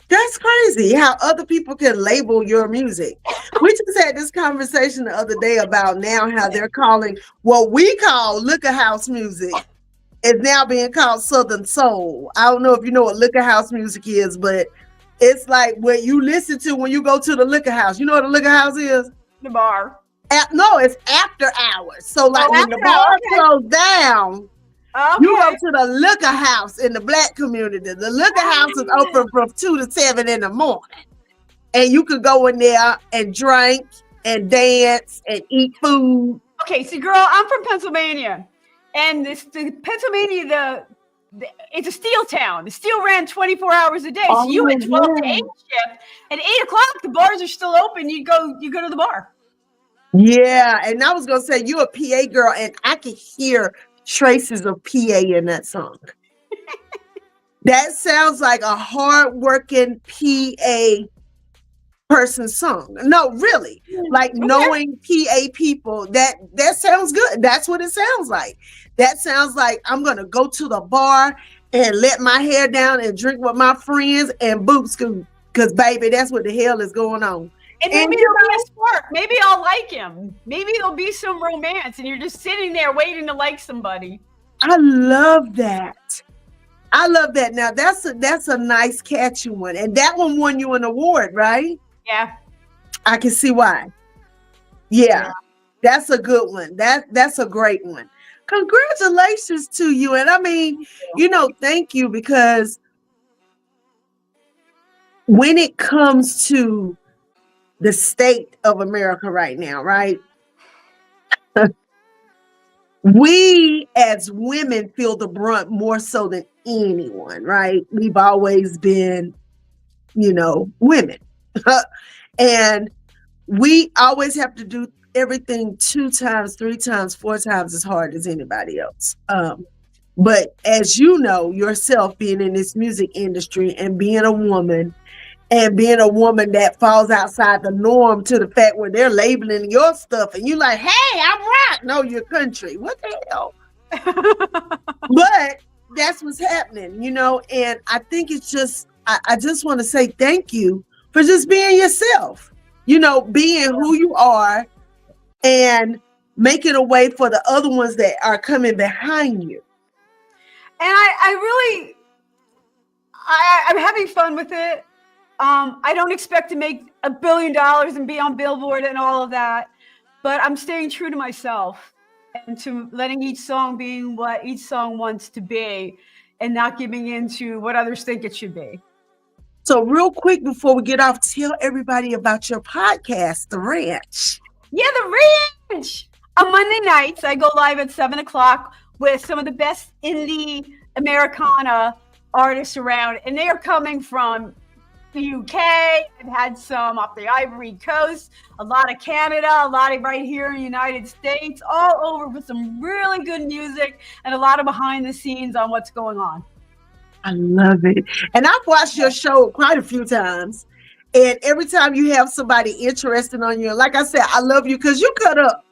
That's crazy how other people can label your music. We just had this conversation the other day about now how they're calling what we call liquor house music is now being called Southern Soul. I don't know if you know what liquor house music is, but it's like what you listen to when you go to the liquor house. You know what a liquor house is? The bar. No, it's after hours. So like when the bar closed down, you go to the liquor house in the Black community. The liquor house is open from 2 to 7 in the morning. And you could go in there and drink and dance and eat food. Okay, so girl, I'm from Pennsylvania. And Pennsylvania, it's a steel town. The steel ran 24 hours a day. So you had 12 to 8 shift. At 8 o'clock, the bars are still open. You go to the bar. Yeah, and I was gonna say you're a PA girl, and I could hear traces of PA in that song. That sounds like a hard-working PA person song. No, really, like knowing PA people. That sounds good. That's what it sounds like. That sounds like I'm gonna go to the bar and let my hair down and drink with my friends and boob scoot, because baby, that's what the hell is going on. And maybe there'll be a spark. Maybe I'll like him. Maybe there'll be some romance, and you're just sitting there waiting to like somebody. I love that. Now that's a nice catchy one, and that one won you an award, right? Yeah, I can see why. Yeah. That's a good one. That's a great one. Congratulations to you, and I mean, thank you, because when it comes to the state of America right now, right? We as women feel the brunt more so than anyone, right? We've always been, women. And we always have to do everything 2 times, 3 times, 4 times as hard as anybody else. But as you know yourself, being in this music industry and being a woman, that falls outside the norm to the fact where they're labeling your stuff and you're like, hey, I'm rock. No, you're country. What the hell? But that's what's happening, and I think it's just, I just want to say thank you for just being yourself, being who you are and making a way for the other ones that are coming behind you. And I'm having fun with it. I don't expect to make $1 billion and be on Billboard and all of that, but I'm staying true to myself and to letting each song being what each song wants to be and not giving into what others think it should be. So real quick before we get off, tell everybody about your podcast, The Ranch. Yeah, The Ranch. On Monday nights, I go live at 7 o'clock with some of the best indie Americana artists around, and they are coming from the UK. I've had some off the Ivory Coast, a lot of Canada, a lot of right here in the United States, all over with some really good music and a lot of behind the scenes on what's going on. I love it. And I've watched your show quite a few times. And every time you have somebody interested on you, like I said, I love you because you cut up,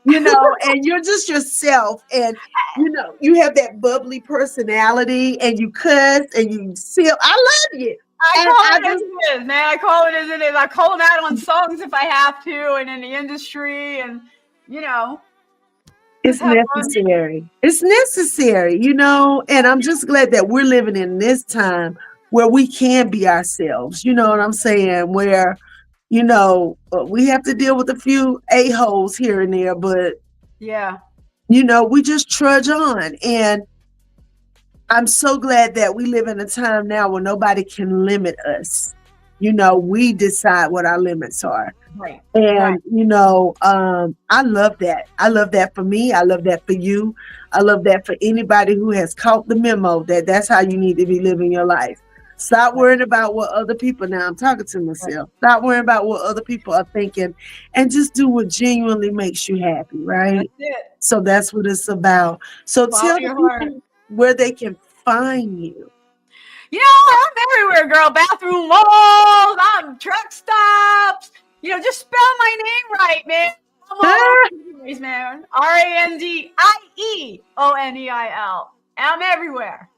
and you're just yourself. And, you have that bubbly personality and you cuss and you seal. I love you. I call it as it is, man. I call it as it is. I call them out on songs if I have to, and in the industry, and it's necessary. It's necessary, and I'm just glad that we're living in this time where we can be ourselves. You know what I'm saying? Where, we have to deal with a few a-holes here and there, but yeah, we just trudge on. And I'm so glad that we live in a time now where nobody can limit us. You know, we decide what our limits are. Right. And, I love that. I love that for me. I love that for you. I love that for anybody who has caught the memo that that's how you need to be living your life. Stop worrying about what other people, now I'm talking to myself. Stop worrying about what other people are thinking and just do what genuinely makes you happy, right? That's it. So that's what it's about. So Follow tell the your heart. people where they can find you. You know, I'm everywhere, girl. Bathroom walls, I'm truck stops. You know, just spell my name right, man. I'm all over the place, man. RANDIEONEIL. I'm everywhere.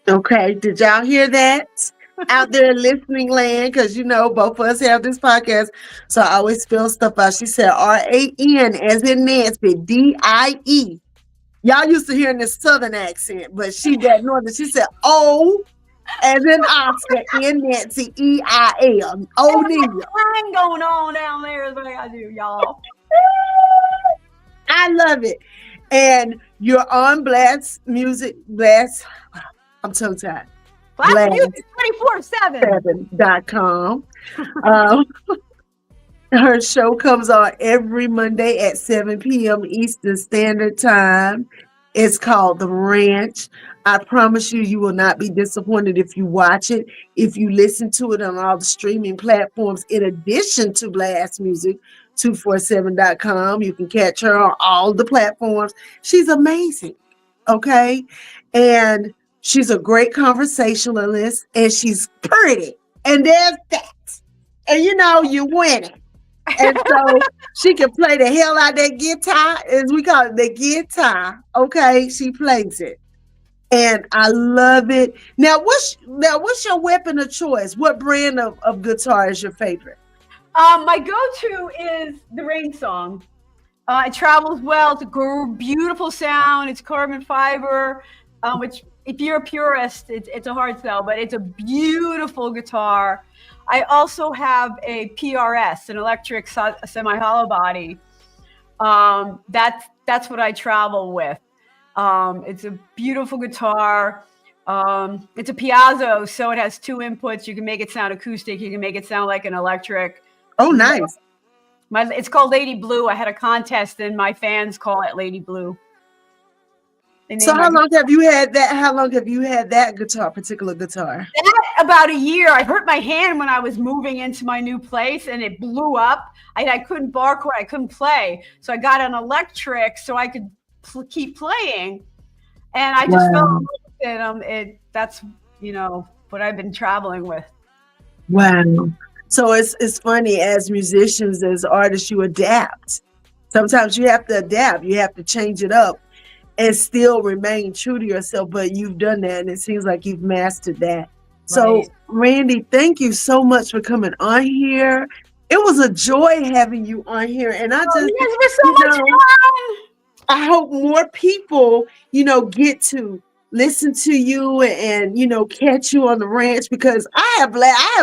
Okay, did y'all hear that? Out there in listening land, because both of us have this podcast, so I always spell stuff out. She said RAN as in Nancy, DIE. Y'all used to hearing this southern accent, but she that northern. She said O as in Oscar, N Nancy, EIL. O'Neil. Time going on down there is what I do, y'all. I love it. And you're on Blast Music, Blast. I'm so tired. Blast Music 24/7. .com. Her show comes on every Monday at 7 p.m. Eastern Standard Time. It's called The Ranch. I promise you, you will not be disappointed if you watch it, if you listen to it on all the streaming platforms, in addition to Blast Music 247.com. You can catch her on all the platforms. She's amazing. Okay. And she's a great conversationalist, and she's pretty. And there's that. And you're winning. And so she can play the hell out of that guitar, as we call it, the guitar. Okay, she plays it, and I love it. Now, what's your weapon of choice? What brand of guitar is your favorite? My go-to is the Rain Song. It travels well. It's a beautiful sound. It's carbon fiber, which, if you're a purist, it's a hard sell, but it's a beautiful guitar. I also have a PRS, an electric semi-hollow body. That's what I travel with. It's a beautiful guitar. It's a piezo, so it has two inputs. You can make it sound acoustic. You can make it sound like an electric. Oh, nice. It's called Lady Blue. I had a contest, and my fans call it Lady Blue. So how long have you had that? How long have you had that particular guitar? About a year. I hurt my hand when I was moving into my new place, and it blew up. I couldn't bar chord. I couldn't play. So I got an electric so I could keep playing. And I just fell in love with it. That's what I've been traveling with. Wow. So it's funny, as musicians, as artists, you adapt. Sometimes you have to adapt. You have to change it up and still remain true to yourself, but you've done that, and it seems like you've mastered that. Right. So, Randy, thank you so much for coming on here. It was a joy having you on here, and I just, so much fun. I hope more people, get to listen to you and catch you on the ranch, because I have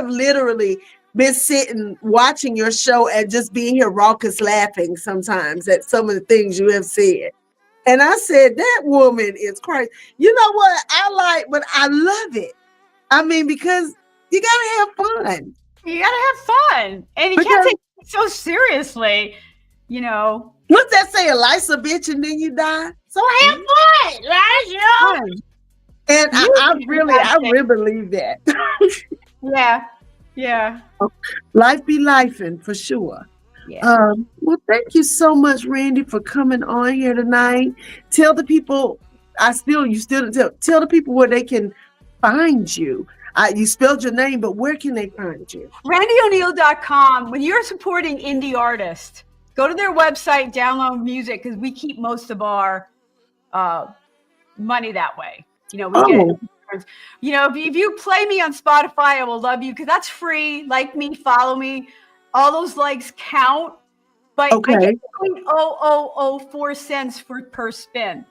literally been sitting watching your show and just being here raucous laughing sometimes at some of the things you have said. And I said, that woman is crazy. You know what? But I love it. I mean, because you got to have fun. You got to have fun. And you can't take it so seriously, What's that say? Life's a bitch and then you die? So have fun, right? And I really believe that. Yeah. Life be lifing, for sure. Yeah. Well, thank you so much, Randy, for coming on here tonight. Tell the people, tell the people where they can find you. You spelled your name, but where can they find you? RandyO'Neil.com. When you're supporting indie artists, go to their website, download music, because we keep most of our money that way. We get. If you play me on Spotify, I will love you, because that's free. Like me, follow me. All those likes count, but I get 0.0004 cents per spin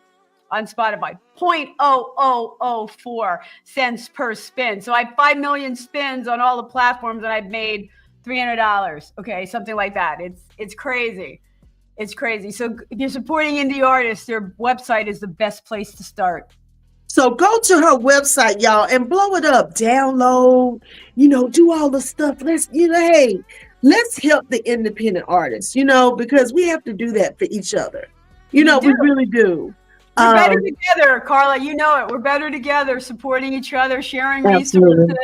on Spotify. 0.0004 cents per spin. So I have 5 million spins on all the platforms, and I've made $300. Okay, something like that. It's crazy. It's crazy. So if you're supporting indie artists, their website is the best place to start. So go to her website, y'all, and blow it up. Download, do all the stuff. Hey, let's help the independent artists, because we have to do that for each other. We really do. We're better together, Carla. You know it. We're better together, supporting each other, sharing Absolutely.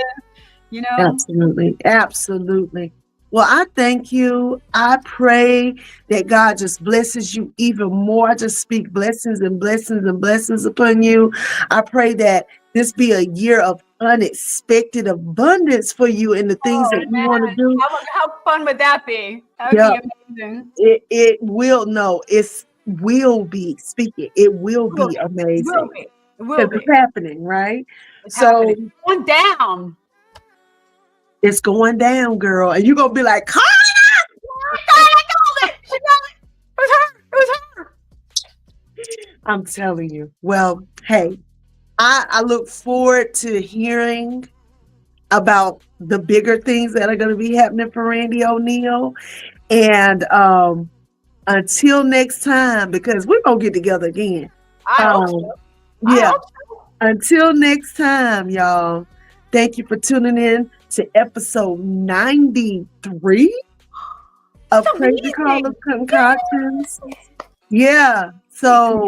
resources. Absolutely. Well, I thank you. I pray that God just blesses you even more. I just speak blessings and blessings and blessings upon you. I pray that this be a year of unexpected abundance for you in the things that you want to do. How fun would that be? That would be amazing. It will. No, will be. Speaking. It will be amazing. It will be. It's happening, right? It's happening. It's going down. It's going down, girl. And you're going to be like, Carla! I called it. She called it. It was her. I'm telling you. Well, hey, I look forward to hearing about the bigger things that are going to be happening for Randy O'Neal. And until next time, because we're going to get together again. I hope so. Yeah. Until next time, y'all. Thank you for tuning in to episode 93 of Crazy Carla's Concoctions. Yeah. So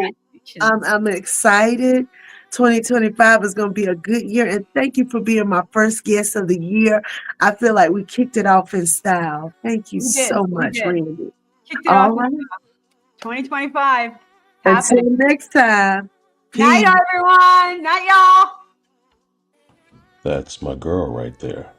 I'm excited. 2025 is going to be a good year. And thank you for being my first guest of the year. I feel like we kicked it off in style. Thank you so much, Randy. Kicked it off in style. 2025. Until next time. Peace. Night, everyone. Night, y'all. That's my girl right there.